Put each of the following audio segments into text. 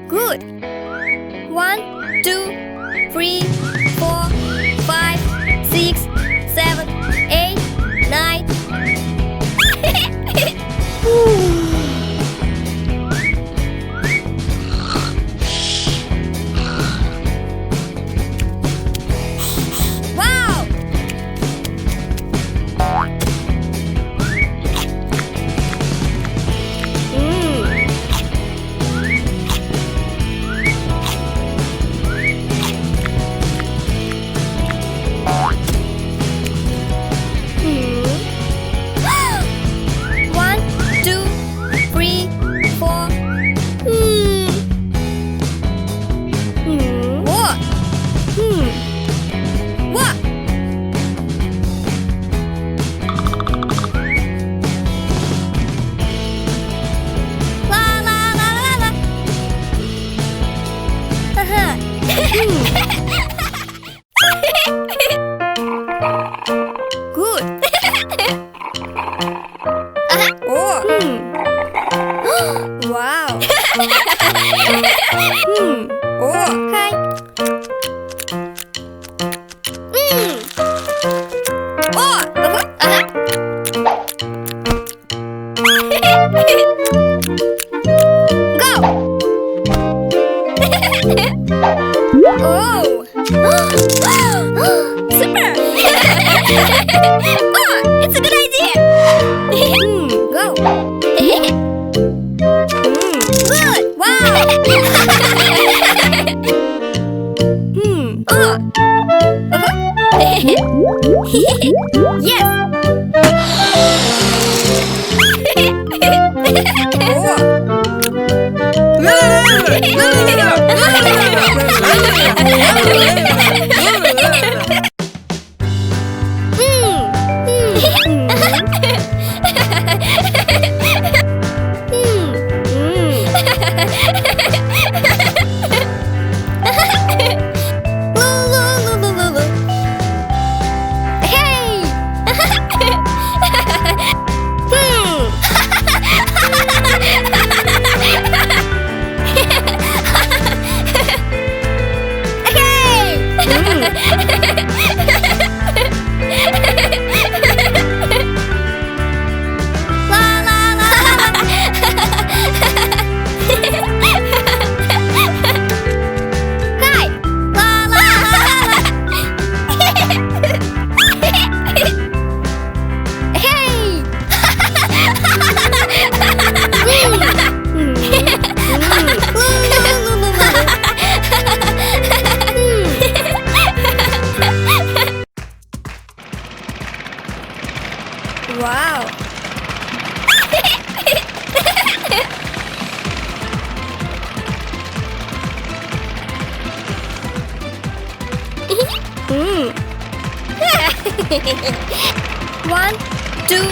Good. 1, 2, 3, 4, 5, 6, 7, 8, 9. Wow! Good. Wow. Hi. Go. Super! It's a good idea! Go! Good! Wow! Yes! Wow! One, two,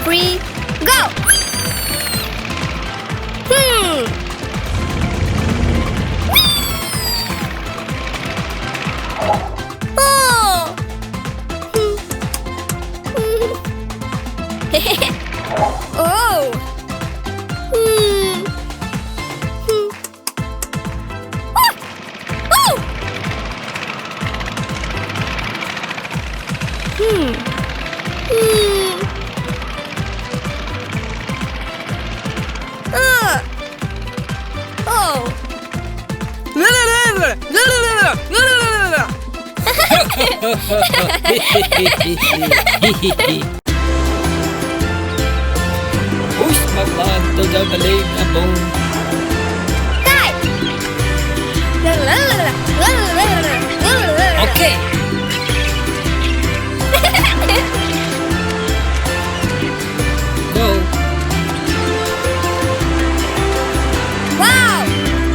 three, go! Oh! Oh! Hmm. Oh. Push magmanto sa balik na bone. Hi. Okay. Go. Wow.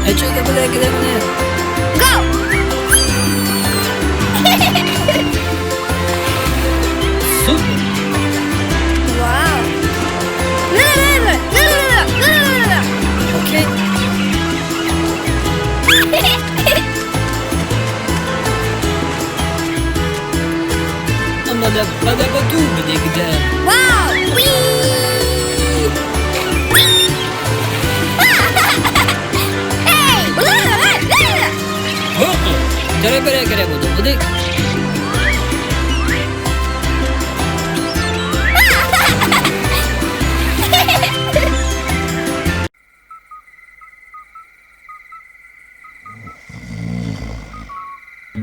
Ayo kita balik kita mana? Go. Super. Wow. Okay. Pada batu berdekat. Wow. Whee. Hey. Oh, cara balik kita bodoh bodoh.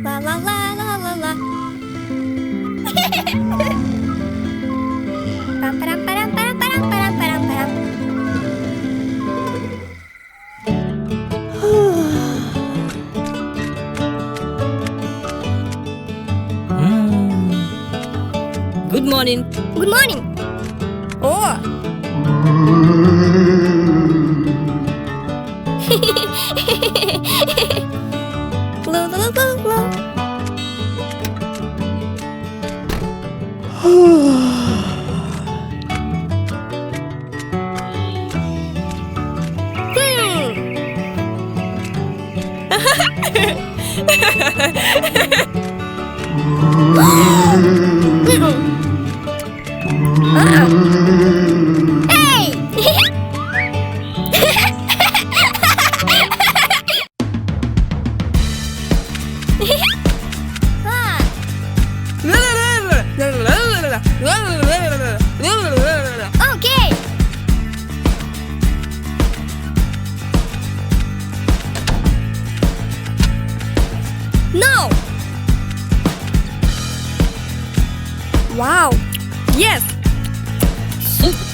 La la la la la la. Pam param param param param param param param. Good morning. Good morning. Oh. Glow, glow, glow, glow. Hey! Okay. No. Wow. Yes. Super.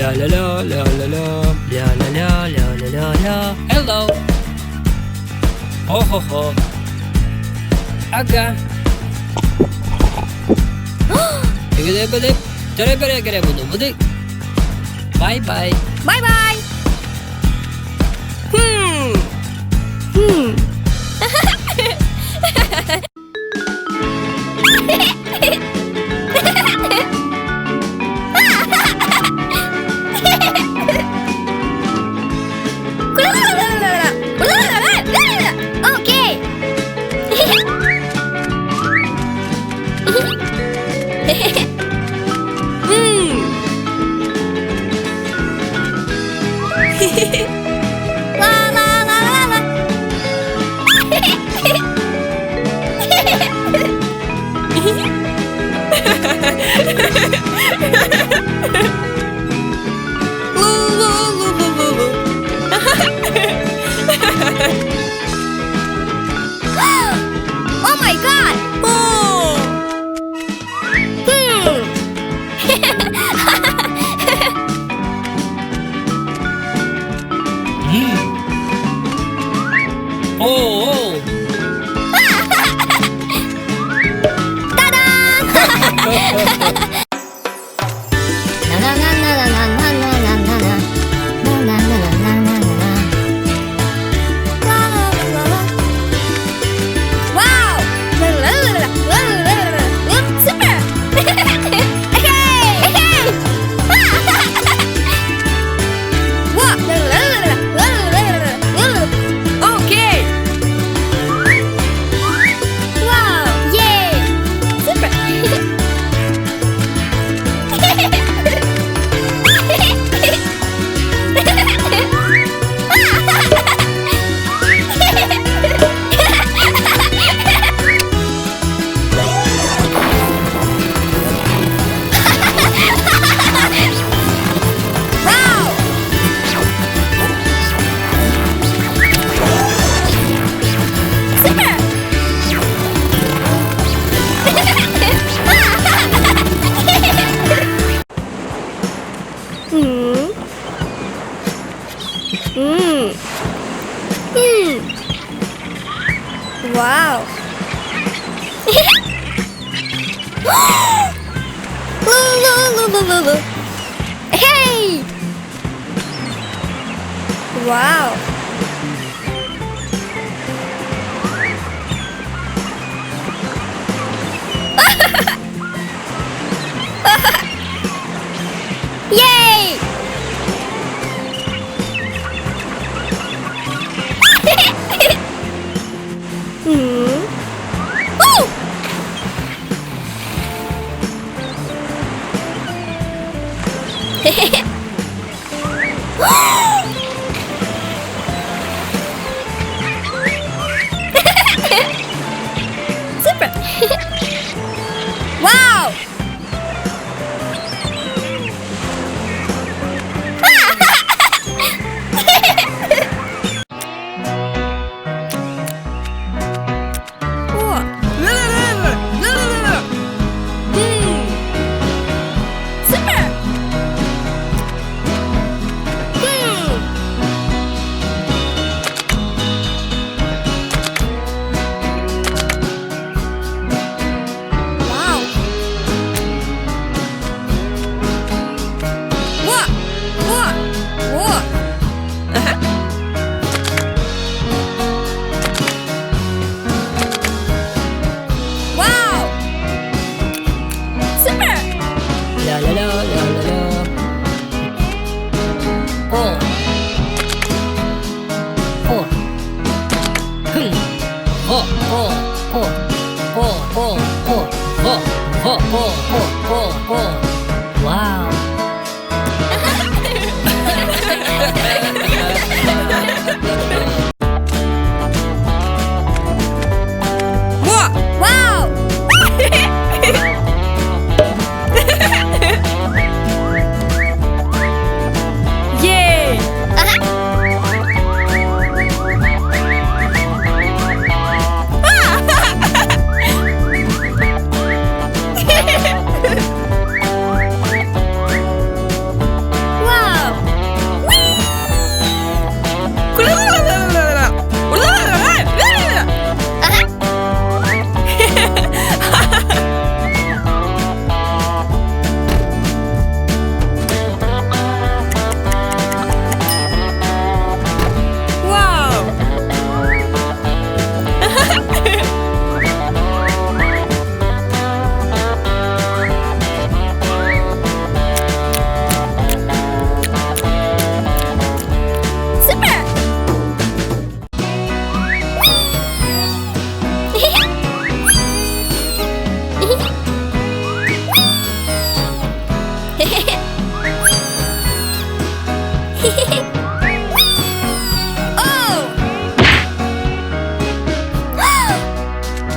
La la la la la la la la la la la la la. Hello. Oh ho ho. Aga. Gede balik. Cara balik kita bodoh bodoh. Bye bye. Bye bye. Okay. La la la la la. Hey! Wow! Yay! Woo! Super! Wow! Wow. Wow! Yay! Wow! Wow! Super! Oh!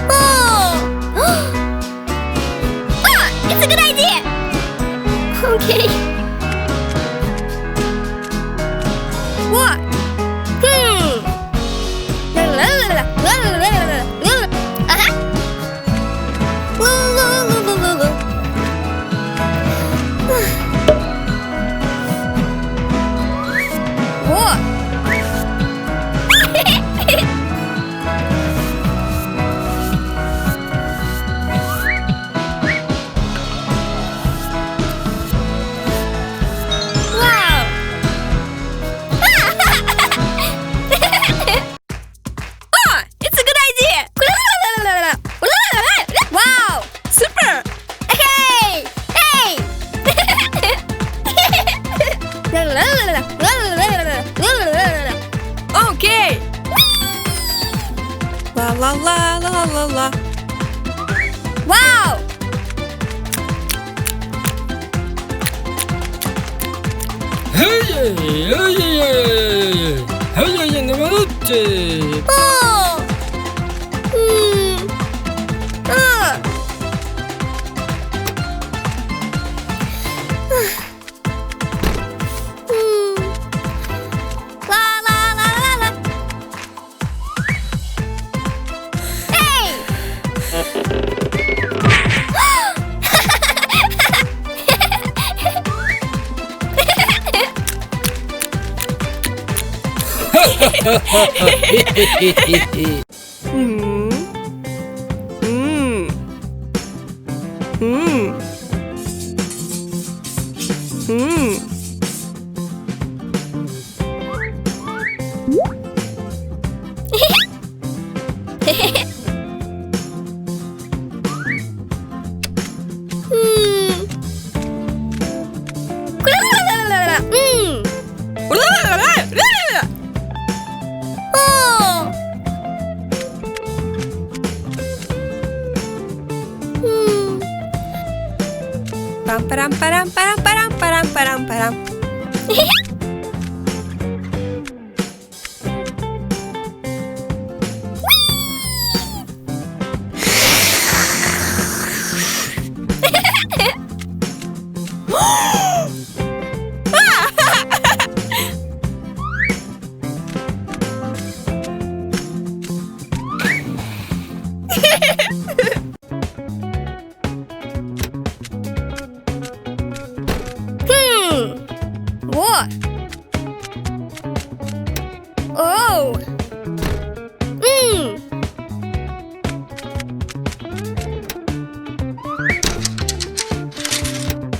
Oh! Ah, it's a good idea! Okay. What? What? Wow! Ah, it's a good idea! Wow! Super! Hey! Hey! Okay! La la la la la la. Wow! Oh! La la la la la. Hey! Param param param param param param param. What? Oh.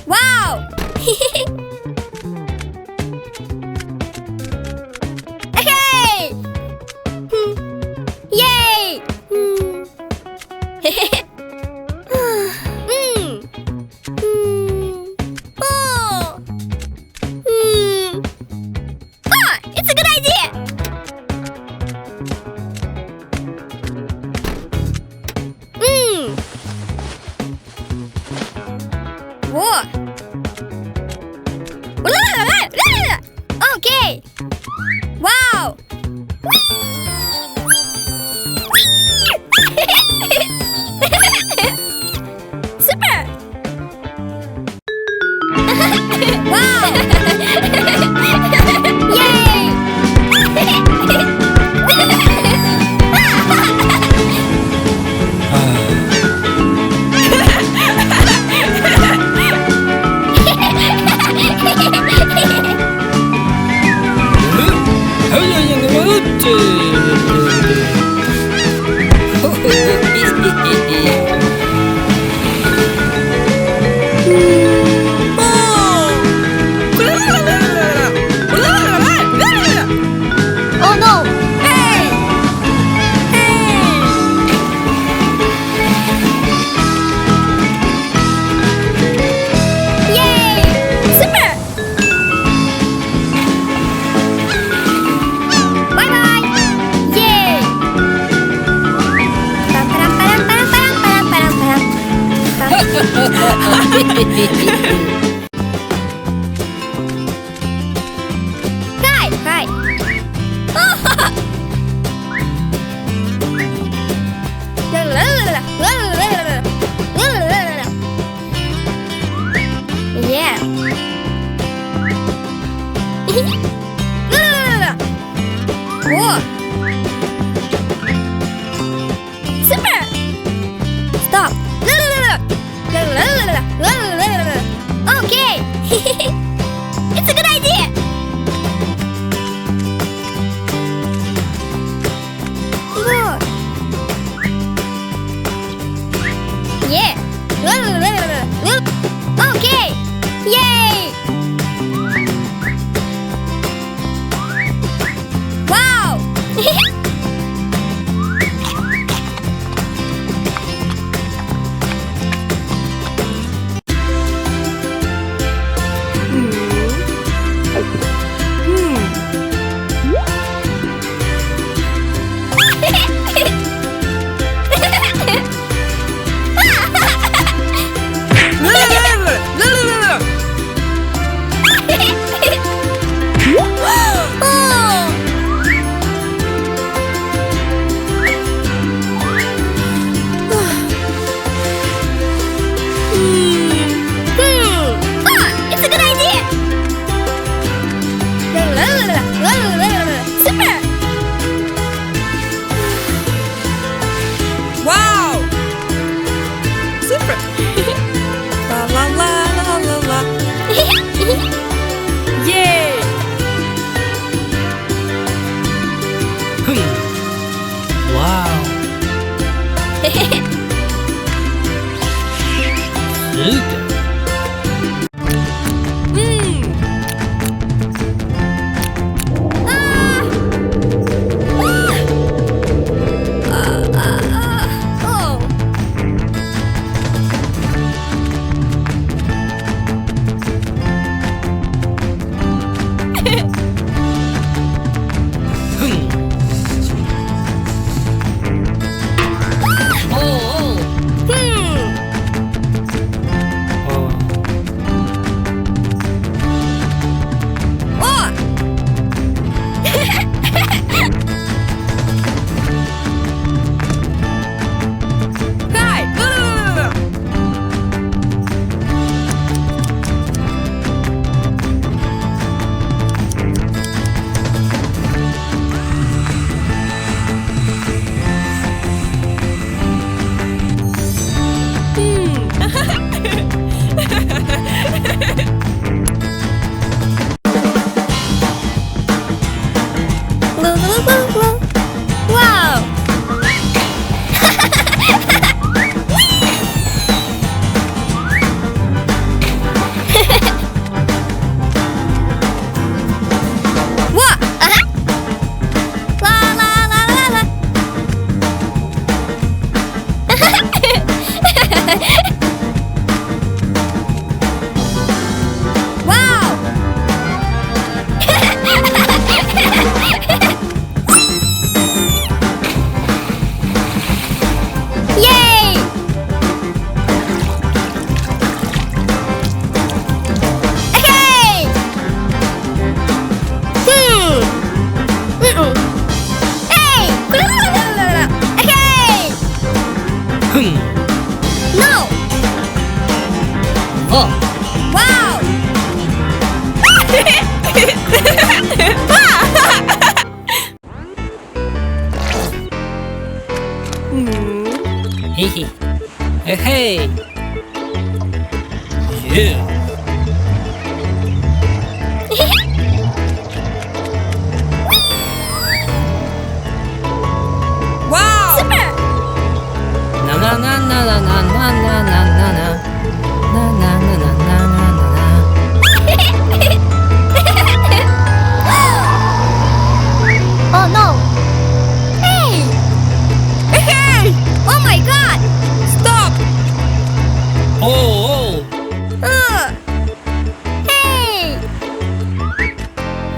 Wow. Hey. Yay. It's a good idea! What? Okay! Wow! Super! Wow! Yay! Oh no! Hey! Yay! Super! Bye bye! Yay! Param param param param param param Hi! Hi! Yeah. Whoa. Super. Stop. Okay. It's a good idea. Whoa. Yeah. Okay. Yay. Wow. It's a good idea. Super. Wow! Super! La la la la la la. Yay! Wow. No! Oh! Wow! Hee hee! Hey hey! Yeah! Wow! Super! Na na na na na na na na na na na. Na na na na na na na na. Oh no! Hey! Hey! Oh my god! Stop! Oh! Hey!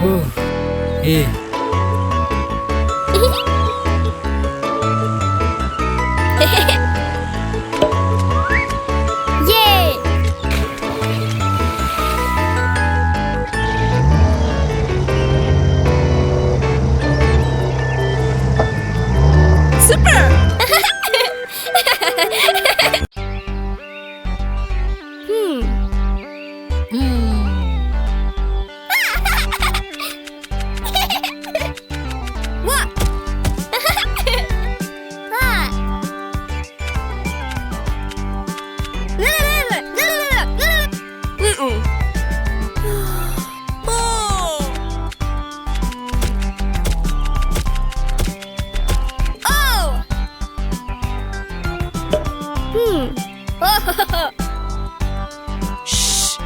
Oh! Hey! Yay! Super! What? Ah. Mm-mm. Oh! Oh! Oh. Shh!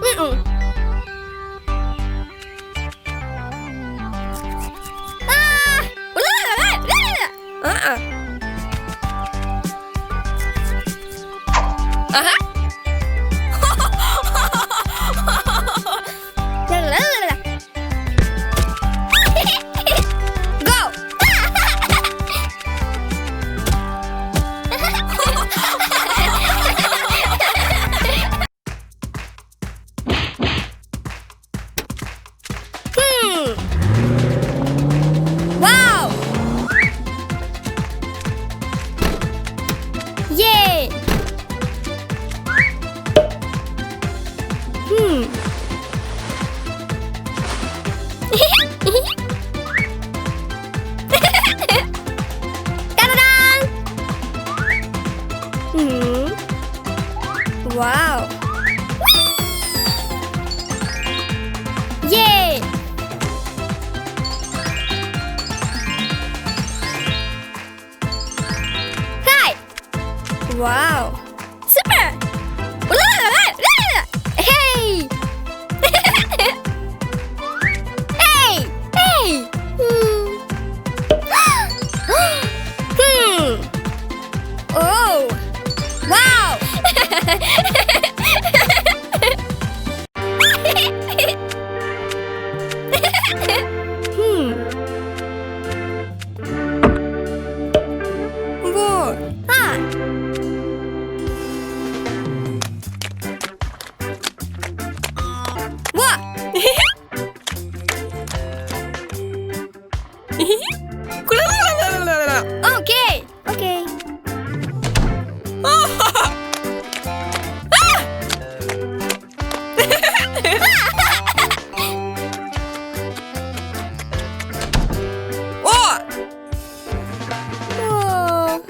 Mm-mm. Ah! Uh-uh. Uh-huh. Go! Wow! Yay! Ta-da-da! Wow! Yay! Hi! Wow! Super! Hey! Hey! Hey! Oh! Wow! What? Ah! What? Okay! Okay. What? Oh.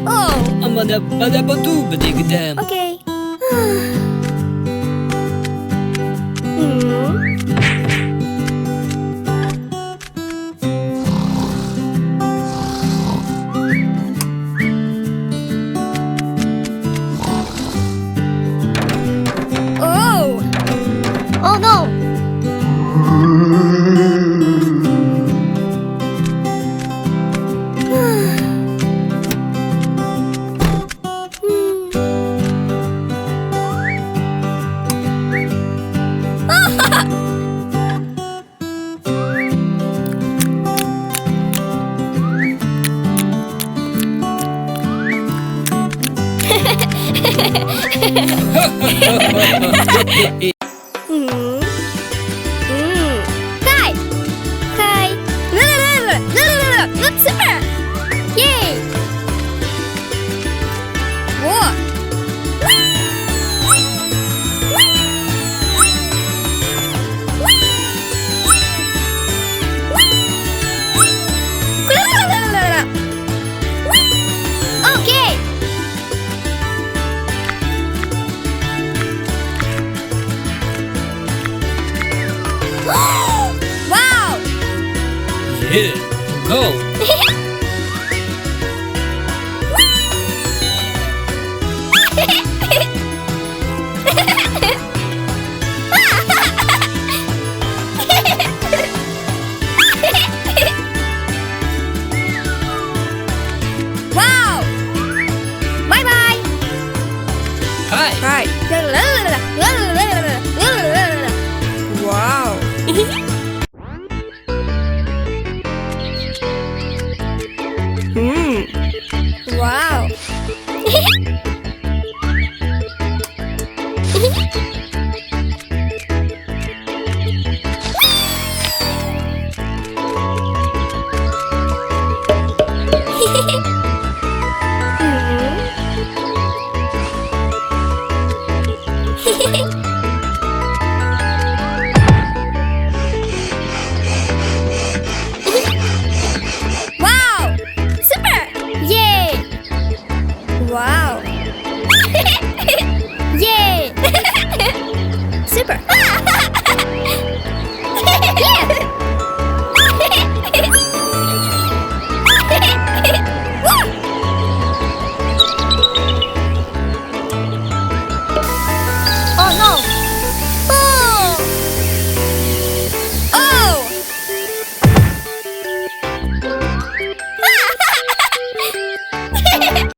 Oh, Amada badabatu badigdam. okay. Oh! Oh no! Hi! Hi! Look, super! Yay! Whoa! Okay! Wow! Yeah, go. Wow! Bye bye! Hi. Right.